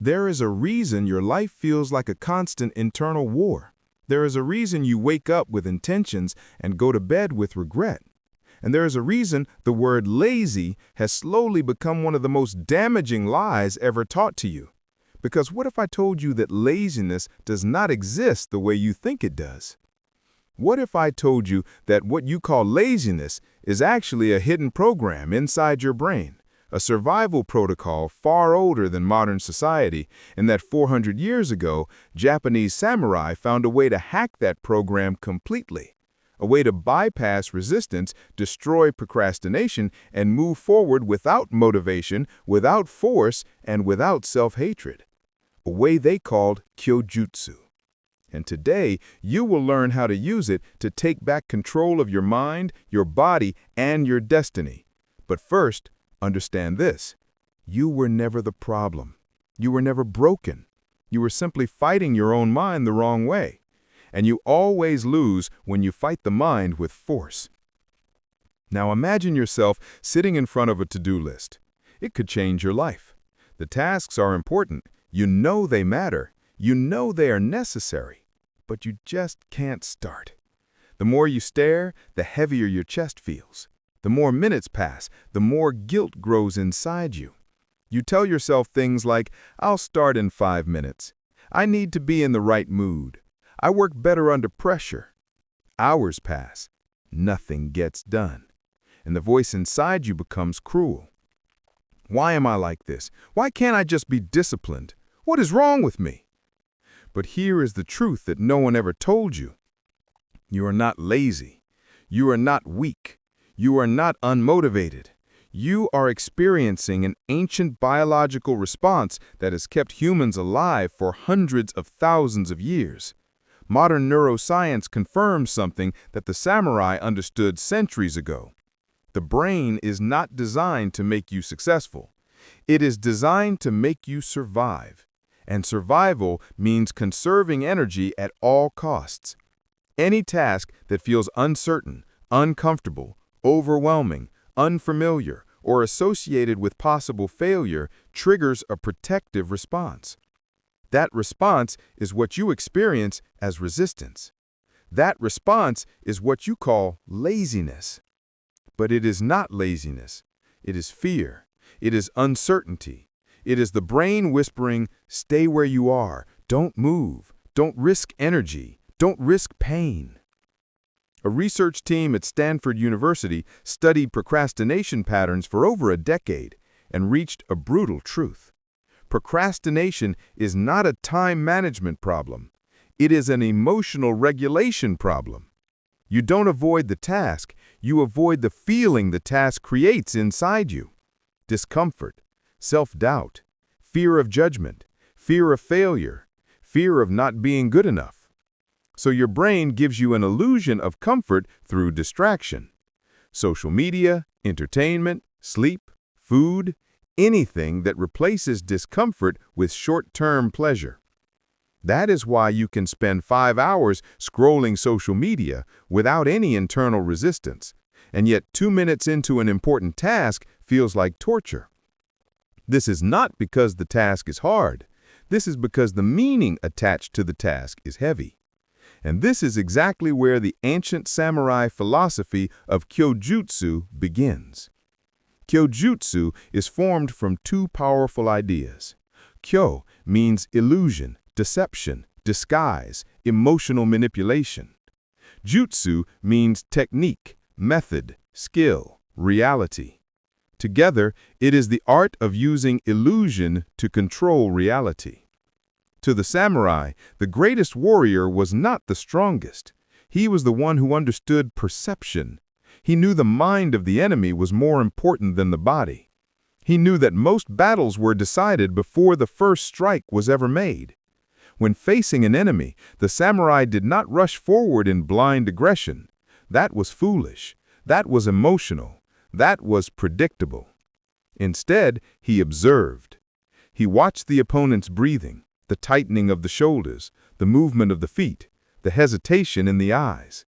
There is a reason your life feels like a constant internal war. There is a reason you wake up with intentions and go to bed with regret. And there is a reason the word lazy has slowly become one of the most damaging lies ever taught to you. Because what if I told you that laziness does not exist the way you think it does? What if I told you that what you call laziness is actually a hidden program inside your brain, a survival protocol far older than modern society, and that 400 years ago, Japanese samurai found a way to hack that program completely, a way to bypass resistance, destroy procrastination, and move forward without motivation, without force, and without self-hatred, a way they called kyojutsu. And today, you will learn how to use it to take back control of your mind, your body, and your destiny. But first, understand this. You were never the problem. You were never broken. You were simply fighting your own mind the wrong way. And you always lose when you fight the mind with force. Now imagine yourself sitting in front of a to-do list. It could change your life. The tasks are important. You know they matter. You know they are necessary, but you just can't start. The more you stare, the heavier your chest feels. The more minutes pass, the more guilt grows inside you. You tell yourself things like, I'll start in 5 minutes. I need to be in the right mood. I work better under pressure. Hours pass. Nothing gets done. And the voice inside you becomes cruel. Why am I like this? Why can't I just be disciplined? What is wrong with me? But here is the truth that no one ever told you. You are not lazy. You are not weak. You are not unmotivated. You are experiencing an ancient biological response that has kept humans alive for hundreds of thousands of years. Modern neuroscience confirms something that the samurai understood centuries ago. The brain is not designed to make you successful. It is designed to make you survive. And survival means conserving energy at all costs. Any task that feels uncertain, uncomfortable, overwhelming, unfamiliar, or associated with possible failure triggers a protective response. That response is what you experience as resistance. That response is what you call laziness. But it is not laziness. It is fear. It is uncertainty. It is the brain whispering, stay where you are, don't move, don't risk energy, don't risk pain. A research team at Stanford University studied procrastination patterns for over a decade and reached a brutal truth. Procrastination is not a time management problem. It is an emotional regulation problem. You don't avoid the task, you avoid the feeling the task creates inside you. Discomfort, self-doubt, fear of judgment, fear of failure, fear of not being good enough. So your brain gives you an illusion of comfort through distraction. Social media, entertainment, sleep, food, anything that replaces discomfort with short-term pleasure. That is why you can spend 5 hours scrolling social media without any internal resistance, and yet 2 minutes into an important task feels like torture. This is not because the task is hard. This is because the meaning attached to the task is heavy. And this is exactly where the ancient samurai philosophy of kyojutsu begins. Kyojutsu is formed from 2 powerful ideas. Kyo means illusion, deception, disguise, emotional manipulation. Jutsu means technique, method, skill, reality. Together, it is the art of using illusion to control reality. To the samurai, the greatest warrior was not the strongest. He was the one who understood perception. He knew the mind of the enemy was more important than the body. He knew that most battles were decided before the first strike was ever made. When facing an enemy, the samurai did not rush forward in blind aggression. That was foolish. That was emotional. That was predictable. Instead, he observed. He watched the opponent's breathing, the tightening of the shoulders, the movement of the feet, the hesitation in the eyes.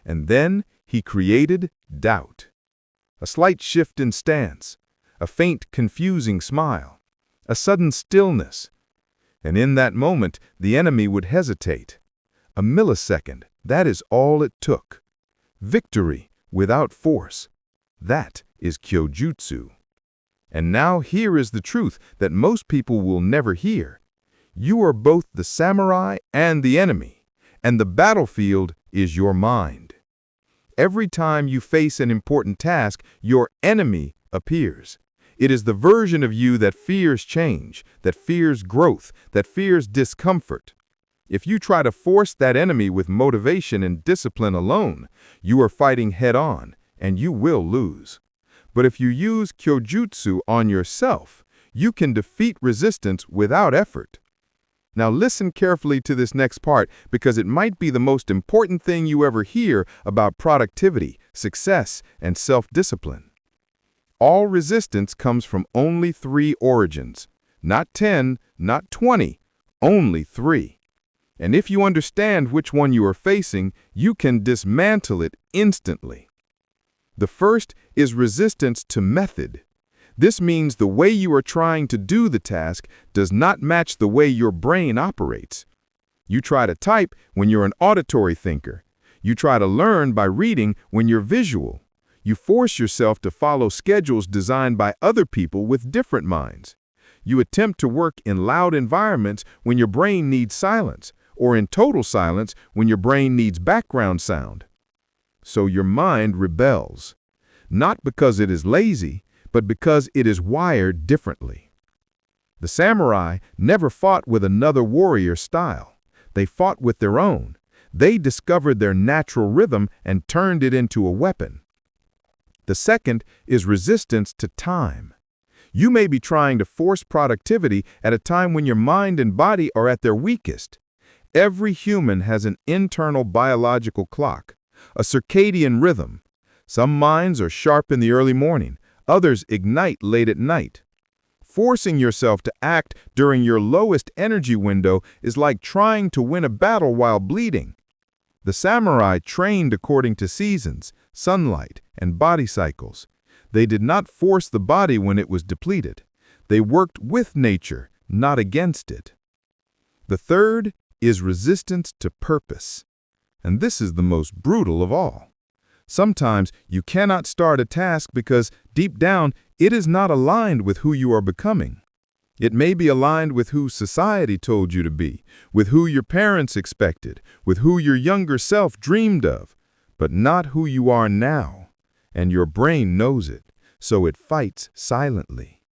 And then he created doubt. A slight shift in stance, a faint, confusing smile, a sudden stillness, And in that moment, the enemy would hesitate. A millisecond, that is all it took. Victory without force. That is Kyojutsu. And now here is the truth that most people will never hear. You are both the samurai and the enemy, and the battlefield is your mind. Every time you face an important task, your enemy appears. It is the version of you that fears change, that fears growth, that fears discomfort. If you try to force that enemy with motivation and discipline alone, you are fighting head-on, and you will lose. But if you use Kyojutsu on yourself, you can defeat resistance without effort. Now listen carefully to this next part because it might be the most important thing you ever hear about productivity, success, and self-discipline. All resistance comes from only 3 origins. Not 10, not 20, only 3. And if you understand which one you are facing, you can dismantle it instantly. The first is resistance to method. This means the way you are trying to do the task does not match the way your brain operates. You try to type when you're an auditory thinker. You try to learn by reading when you're visual. You force yourself to follow schedules designed by other people with different minds. You attempt to work in loud environments when your brain needs silence, or in total silence when your brain needs background sound. So your mind rebels, not because it is lazy, but because it is wired differently. The samurai never fought with another warrior style. They fought with their own. They discovered their natural rhythm and turned it into a weapon. The second is resistance to time. You may be trying to force productivity at a time when your mind and body are at their weakest. Every human has an internal biological clock, a circadian rhythm. Some minds are sharp in the early morning, others ignite late at night. Forcing yourself to act during your lowest energy window is like trying to win a battle while bleeding. The samurai trained according to seasons, sunlight, and body cycles. They did not force the body when it was depleted. They worked with nature, not against it. The third is resistance to purpose. And this is the most brutal of all. Sometimes you cannot start a task because, deep down, it is not aligned with who you are becoming. It may be aligned with who society told you to be, with who your parents expected, with who your younger self dreamed of, but not who you are now. And your brain knows it, so it fights silently.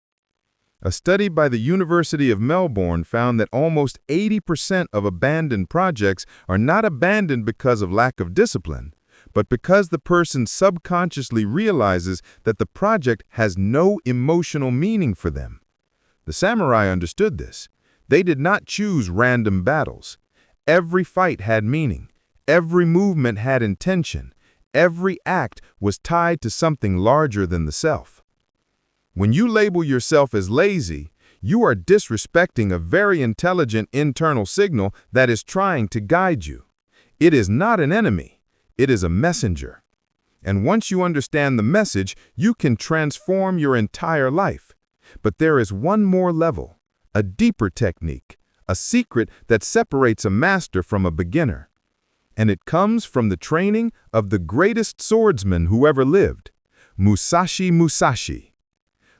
A study by the University of Melbourne found that almost 80% of abandoned projects are not abandoned because of lack of discipline, but because the person subconsciously realizes that the project has no emotional meaning for them. The samurai understood this. They did not choose random battles. Every fight had meaning. Every movement had intention. Every act was tied to something larger than the self. When you label yourself as lazy, you are disrespecting a very intelligent internal signal that is trying to guide you. It is not an enemy. It is a messenger. And once you understand the message, you can transform your entire life. But there is one more level, a deeper technique, a secret that separates a master from a beginner. And it comes from the training of the greatest swordsman who ever lived, Musashi Musashi.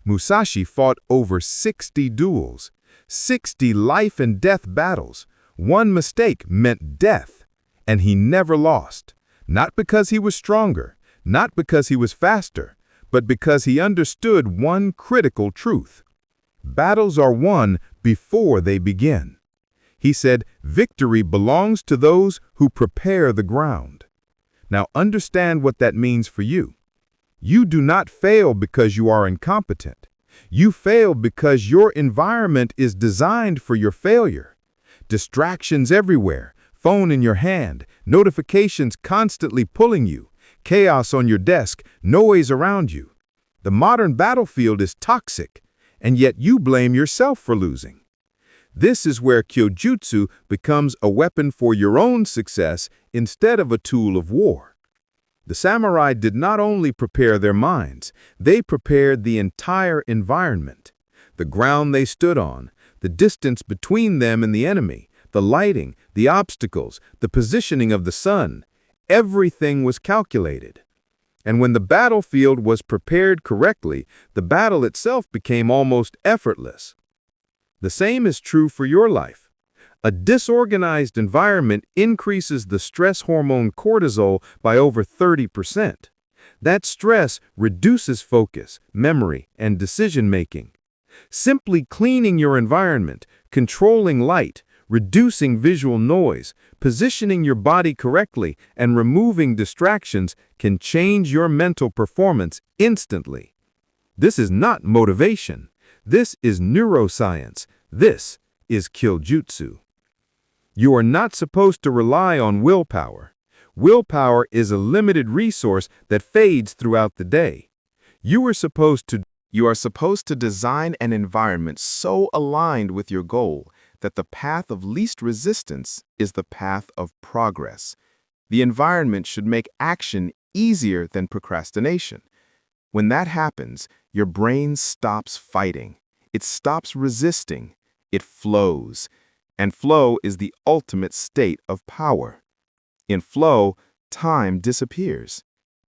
Musashi fought over 60 duels, 60 life and death battles. One mistake meant death, and he never lost. Not because he was stronger, not because he was faster, but because he understood one critical truth. Battles are won before they begin. He said, victory belongs to those who prepare the ground. Now understand what that means for you. You do not fail because you are incompetent. You fail because your environment is designed for your failure. Distractions everywhere, phone in your hand, notifications constantly pulling you, chaos on your desk, noise around you. The modern battlefield is toxic, and yet you blame yourself for losing. This is where Kyojutsu becomes a weapon for your own success instead of a tool of war. The samurai did not only prepare their minds, they prepared the entire environment. The ground they stood on, the distance between them and the enemy, the lighting, the obstacles, the positioning of the sun. Everything was calculated. And when the battlefield was prepared correctly, the battle itself became almost effortless. The same is true for your life. A disorganized environment increases the stress hormone cortisol by over 30%. That stress reduces focus, memory, and decision-making. Simply cleaning your environment, controlling light, reducing visual noise, positioning your body correctly, and removing distractions can change your mental performance instantly. This is not motivation. This is neuroscience. This is Kyojutsu. You are not supposed to rely on willpower. Willpower is a limited resource that fades throughout the day. You are supposed to design an environment so aligned with your goal that the path of least resistance is the path of progress. The environment should make action easier than procrastination. When that happens, your brain stops fighting. It stops resisting. It flows. And flow is the ultimate state of power. In flow, time disappears.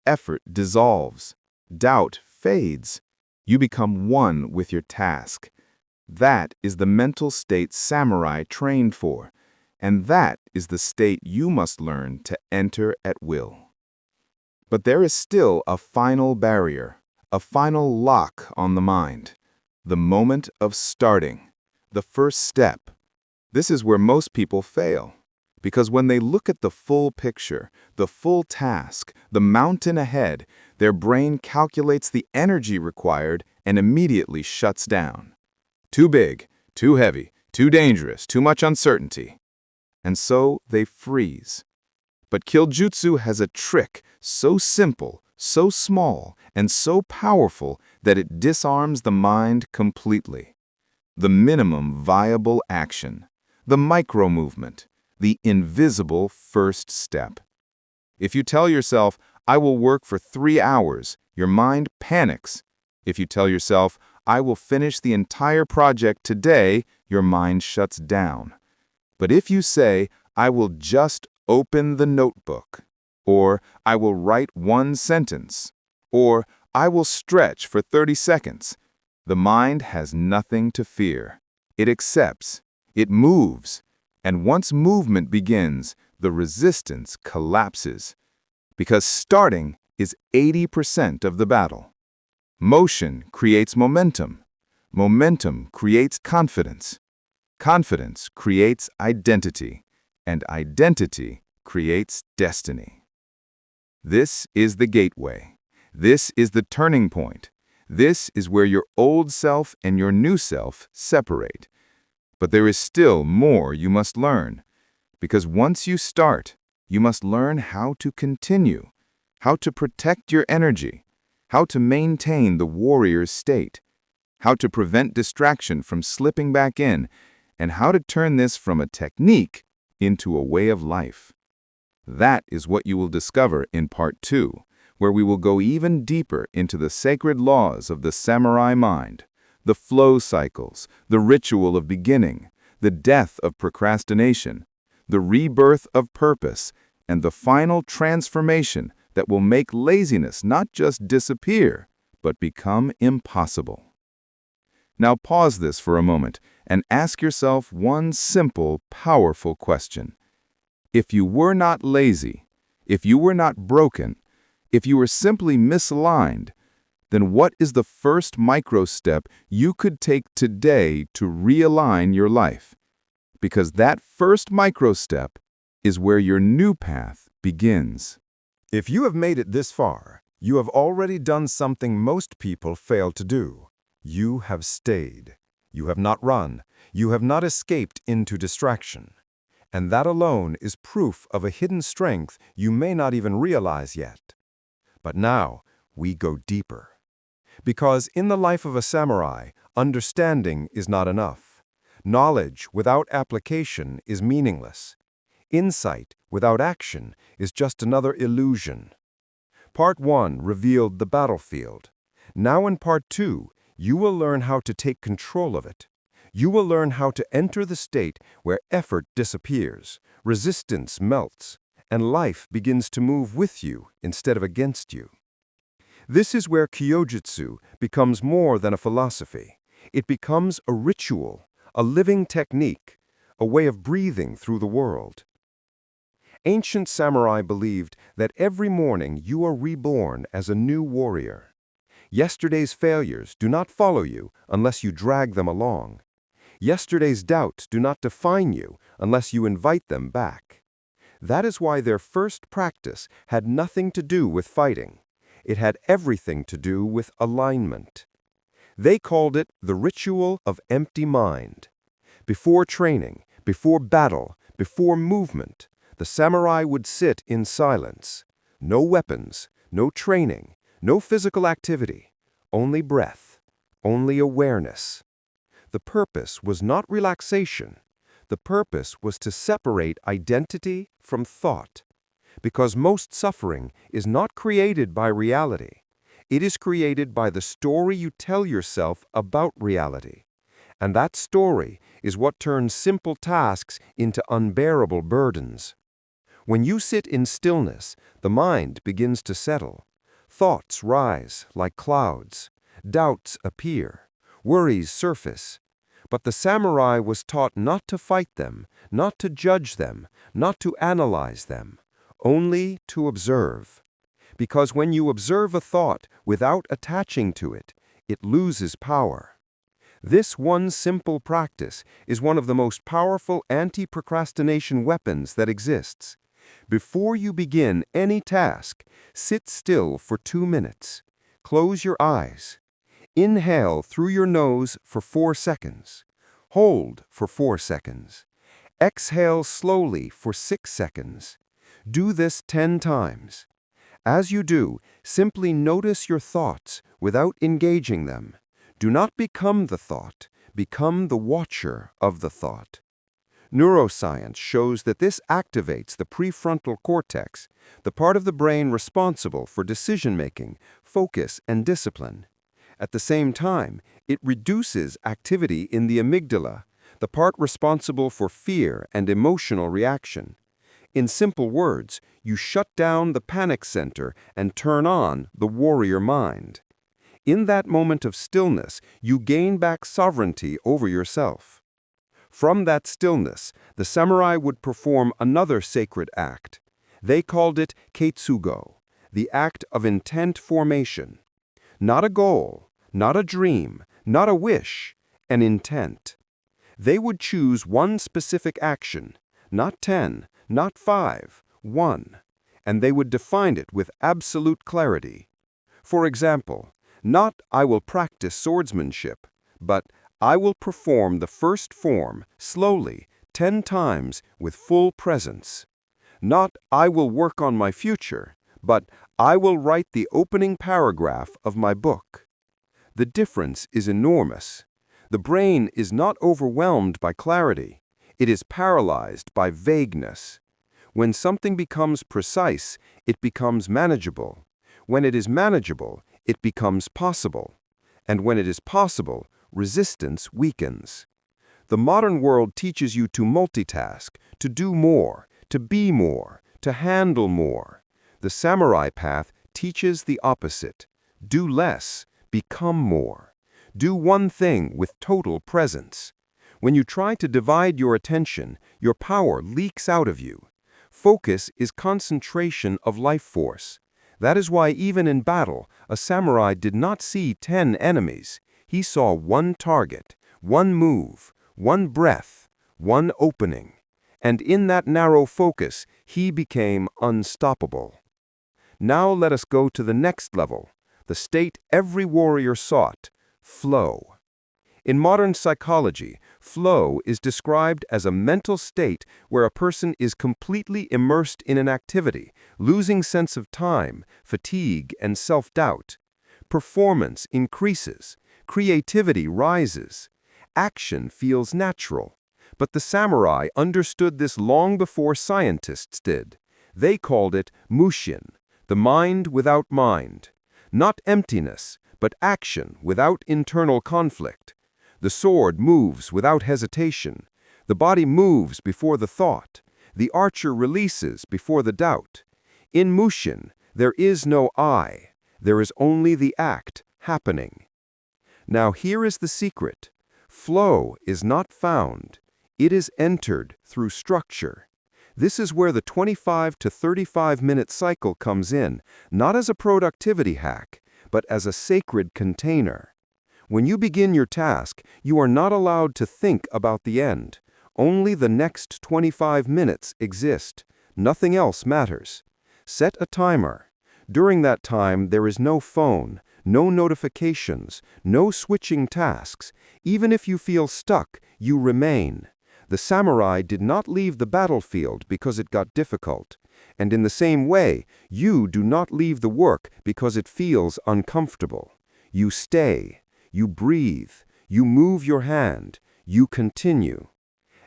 Effort dissolves. Doubt fades. You become one with your task. That is the mental state samurai trained for, and that is the state you must learn to enter at will. But there is still a final barrier, a final lock on the mind, the moment of starting, the first step. This is where most people fail, because when they look at the full picture, the full task, the mountain ahead, their brain calculates the energy required and immediately shuts down. Too big, too heavy, too dangerous, too much uncertainty. And so they freeze. But Kyojutsu has a trick so simple, so small, and so powerful that it disarms the mind completely. The minimum viable action, the micro-movement, the invisible first step. If you tell yourself, I will work for 3 hours, your mind panics. If you tell yourself, I will finish the entire project today, your mind shuts down. But if you say, I will just open the notebook, or I will write 1 sentence, or I will stretch for 30 seconds, the mind has nothing to fear. It accepts, it moves, and once movement begins, the resistance collapses. Because starting is 80% of the battle. Motion creates momentum. Momentum creates confidence. Confidence creates identity. And identity creates destiny. This is the gateway. This is the turning point. This is where your old self and your new self separate. But there is still more you must learn. Because once you start, you must learn how to continue, how to protect your energy, how to maintain the warrior's state, how to prevent distraction from slipping back in, and how to turn this from a technique into a way of life. That is what you will discover in Part 2, where we will go even deeper into the sacred laws of the samurai mind, the flow cycles, the ritual of beginning, the death of procrastination, the rebirth of purpose, and the final transformation that will make laziness not just disappear, but become impossible. Now pause this for a moment and ask yourself one simple, powerful question. If you were not lazy, if you were not broken, if you were simply misaligned, then what is the first micro step you could take today to realign your life? Because that first micro step is where your new path begins. If you have made it this far, you have already done something most people fail to do. You have stayed. You have not run. You have not escaped into distraction. And that alone is proof of a hidden strength you may not even realize yet. But now, we go deeper. Because in the life of a samurai, understanding is not enough. Knowledge without application is meaningless. Insight without action is just another illusion. Part 1 revealed the battlefield. Now in Part 2, you will learn how to take control of it. You will learn how to enter the state where effort disappears, resistance melts, and life begins to move with you instead of against you. This is where Kyojutsu becomes more than a philosophy. It becomes a ritual, a living technique, a way of breathing through the world. Ancient samurai believed that every morning you are reborn as a new warrior. Yesterday's failures do not follow you unless you drag them along. Yesterday's doubts do not define you unless you invite them back. That is why their first practice had nothing to do with fighting. It had everything to do with alignment. They called it the ritual of empty mind. Before training, before battle, before movement, the samurai would sit in silence. No weapons, no training, no physical activity, only breath, only awareness. The purpose was not relaxation. The purpose was to separate identity from thought. Because most suffering is not created by reality. It is created by the story you tell yourself about reality. And that story is what turns simple tasks into unbearable burdens. When you sit in stillness, the mind begins to settle. Thoughts rise like clouds. Doubts appear. Worries surface. But the samurai was taught not to fight them, not to judge them, not to analyze them, only to observe. Because when you observe a thought without attaching to it, it loses power. This one simple practice is one of the most powerful anti-procrastination weapons that exists. Before you begin any task, sit still for 2 minutes. Close your eyes. Inhale through your nose for 4 seconds. Hold for 4 seconds. Exhale slowly for 6 seconds. Do this 10 times. As you do, simply notice your thoughts without engaging them. Do not become the thought. Become the watcher of the thought. Neuroscience shows that this activates the prefrontal cortex, the part of the brain responsible for decision-making, focus, and discipline. At the same time, it reduces activity in the amygdala, the part responsible for fear and emotional reaction. In simple words, you shut down the panic center and turn on the warrior mind. In that moment of stillness, you gain back sovereignty over yourself. From that stillness, the samurai would perform another sacred act. They called it ketsugo, the act of intent formation. Not a goal, not a dream, not a wish, an intent. They would choose one specific action, not 10, not 5, 1, and they would define it with absolute clarity. For example, not I will practice swordsmanship, but I will perform the first form, slowly, 10 times, with full presence. Not I will work on my future, but I will write the opening paragraph of my book. The difference is enormous. The brain is not overwhelmed by clarity. It is paralyzed by vagueness. When something becomes precise, it becomes manageable. When it is manageable, it becomes possible. And when it is possible, resistance weakens. The modern world teaches you to multitask, to do more, to be more, to handle more. The samurai path teaches the opposite. Do less, become more. Do one thing with total presence. When you try to divide your attention, your power leaks out of you. Focus is concentration of life force. That is why even in battle, a samurai did not see 10 enemies. He saw one target, one move, one breath, one opening. And in that narrow focus, he became unstoppable. Now let us go to the next level, the state every warrior sought, flow. In modern psychology, flow is described as a mental state where a person is completely immersed in an activity, losing sense of time, fatigue, and self-doubt. Performance increases. Creativity rises. Action feels natural. But the samurai understood this long before scientists did. They called it mushin, the mind without mind. Not emptiness, but action without internal conflict. The sword moves without hesitation. The body moves before the thought. The archer releases before the doubt. In Mushin, there is no I. There is only the act happening. Now here is the secret. Flow is not found. It is entered through structure. This is where the 25 to 35-minute cycle comes in, not as a productivity hack, but as a sacred container. When you begin your task, you are not allowed to think about the end. Only the next 25 minutes exist. Nothing else matters. Set a timer. During that time, there is no phone, no notifications, no switching tasks. Even if you feel stuck, you remain. The samurai did not leave the battlefield because it got difficult. And in the same way, you do not leave the work because it feels uncomfortable. You stay, you breathe, you move your hand, you continue.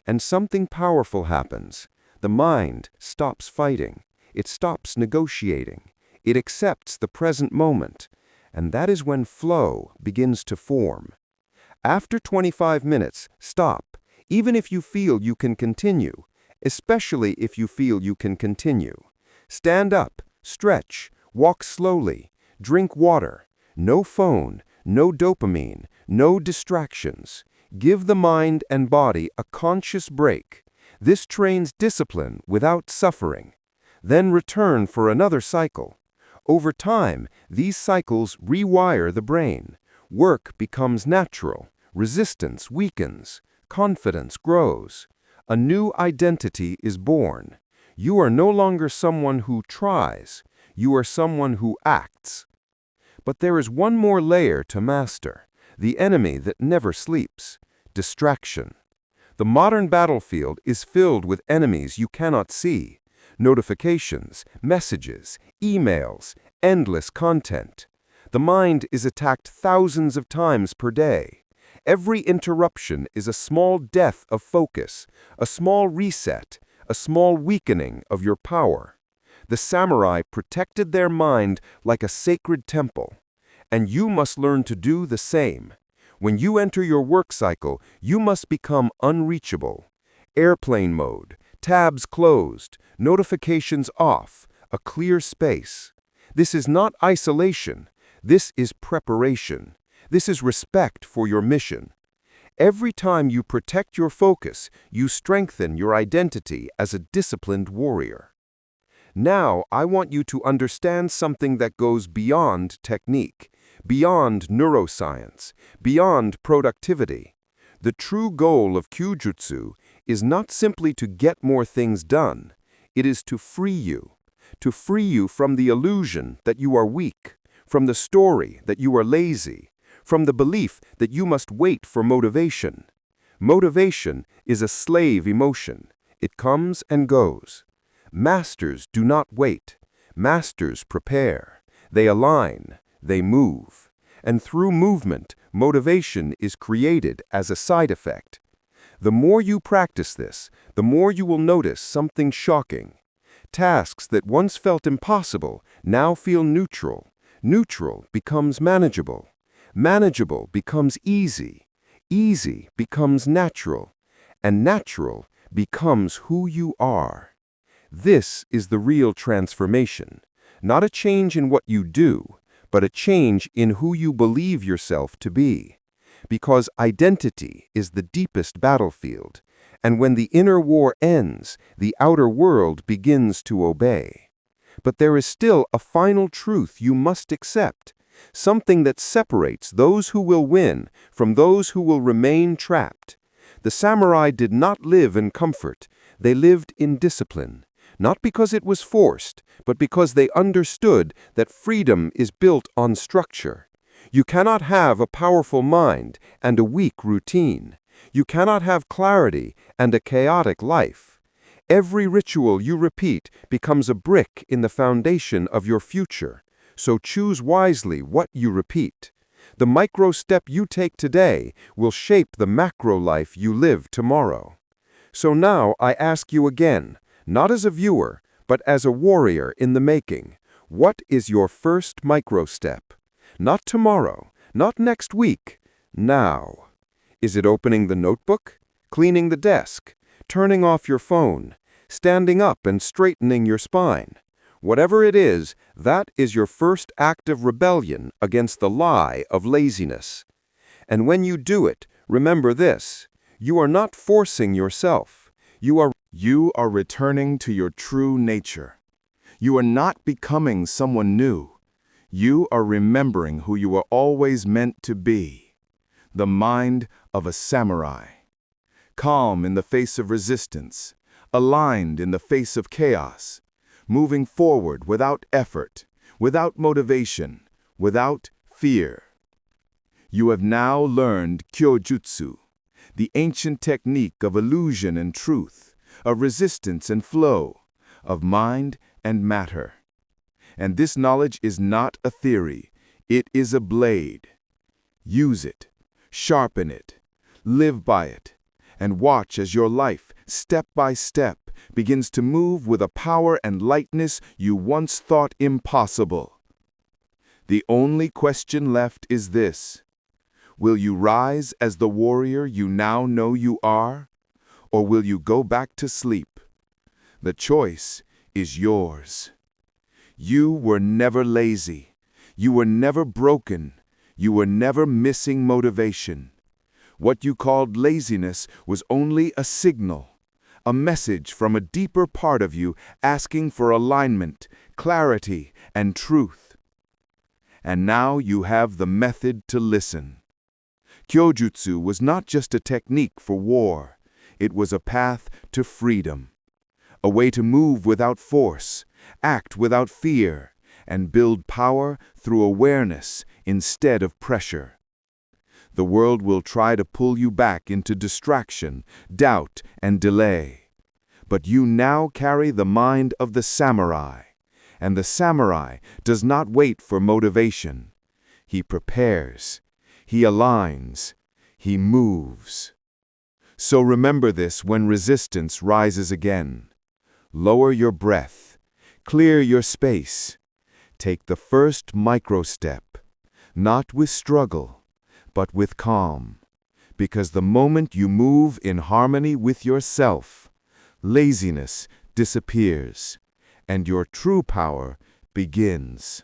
And something powerful happens. The mind stops fighting. It stops negotiating. It accepts the present moment. And that is when flow begins to form. After 25 minutes, stop, even if you feel you can continue, especially if you feel you can continue. Stand up, stretch, walk slowly, drink water. No phone, no dopamine, no distractions. Give the mind and body a conscious break. This trains discipline without suffering. Then return for another cycle. Over time, these cycles rewire the brain. Work becomes natural. Resistance weakens. Confidence grows. A new identity is born. You are no longer someone who tries. You are someone who acts. But there is one more layer to master. The enemy that never sleeps. Distraction. The modern battlefield is filled with enemies you cannot see. Notifications, messages, emails, endless content. The mind is attacked thousands of times per day. Every interruption is a small death of focus, a small reset, a small weakening of your power. The samurai protected their mind like a sacred temple. And you must learn to do the same. When you enter your work cycle, you must become unreachable. Airplane mode, tabs closed, notifications off, a clear space. This is not isolation. This is preparation. This is respect for your mission. Every time you protect your focus, you strengthen your identity as a disciplined warrior. Now, I want you to understand something that goes beyond technique, beyond neuroscience, beyond productivity. The true goal of Kyujutsu is not simply to get more things done. It is to free you from the illusion that you are weak, from the story that you are lazy, from the belief that you must wait for motivation. Motivation is a slave emotion. It comes and goes. Masters do not wait. Masters prepare. They align. They move. And through movement, motivation is created as a side effect. The more you practice this, the more you will notice something shocking. Tasks that once felt impossible now feel neutral. Neutral becomes manageable. Manageable becomes easy. Easy becomes natural. And natural becomes who you are. This is the real transformation. Not a change in what you do, but a change in who you believe yourself to be. Because identity is the deepest battlefield, and when the inner war ends, the outer world begins to obey. But there is still a final truth you must accept, something that separates those who will win from those who will remain trapped. The samurai did not live in comfort, they lived in discipline. Not because it was forced, but because they understood that freedom is built on structure. You cannot have a powerful mind and a weak routine. You cannot have clarity and a chaotic life. Every ritual you repeat becomes a brick in the foundation of your future. So choose wisely what you repeat. The micro step you take today will shape the macro life you live tomorrow. So now I ask you again, not as a viewer, but as a warrior in the making. What is your first micro step? Not tomorrow, not next week, now. Is it opening the notebook, cleaning the desk, turning off your phone, standing up and straightening your spine? Whatever it is, that is your first act of rebellion against the lie of laziness. And when you do it, remember this: you are not forcing yourself. You are returning to your true nature. You are not becoming someone new. You are remembering who you were always meant to be. The mind of a samurai. Calm in the face of resistance, aligned in the face of chaos, moving forward without effort, without motivation, without fear. You have now learned Kyojutsu, the ancient technique of illusion and truth, of resistance and flow, of mind and matter. And this knowledge is not a theory, it is a blade. Use it, sharpen it, live by it, and watch as your life, step by step, begins to move with a power and lightness you once thought impossible. The only question left is this: will you rise as the warrior you now know you are, or will you go back to sleep? The choice is yours. You were never lazy. You were never broken. You were never missing motivation. What you called laziness was only a signal, a message from a deeper part of you asking for alignment, clarity, and truth. And now you have the method to listen. Kyojutsu was not just a technique for war. It was a path to freedom, a way to move without force, act without fear, and build power through awareness instead of pressure. The world will try to pull you back into distraction, doubt, and delay. But you now carry the mind of the samurai, and the samurai does not wait for motivation. He prepares, he aligns, he moves. So remember this when resistance rises again. Lower your breath, clear your space. Take the first micro step, not with struggle, but with calm. Because the moment you move in harmony with yourself, laziness disappears, and your true power begins.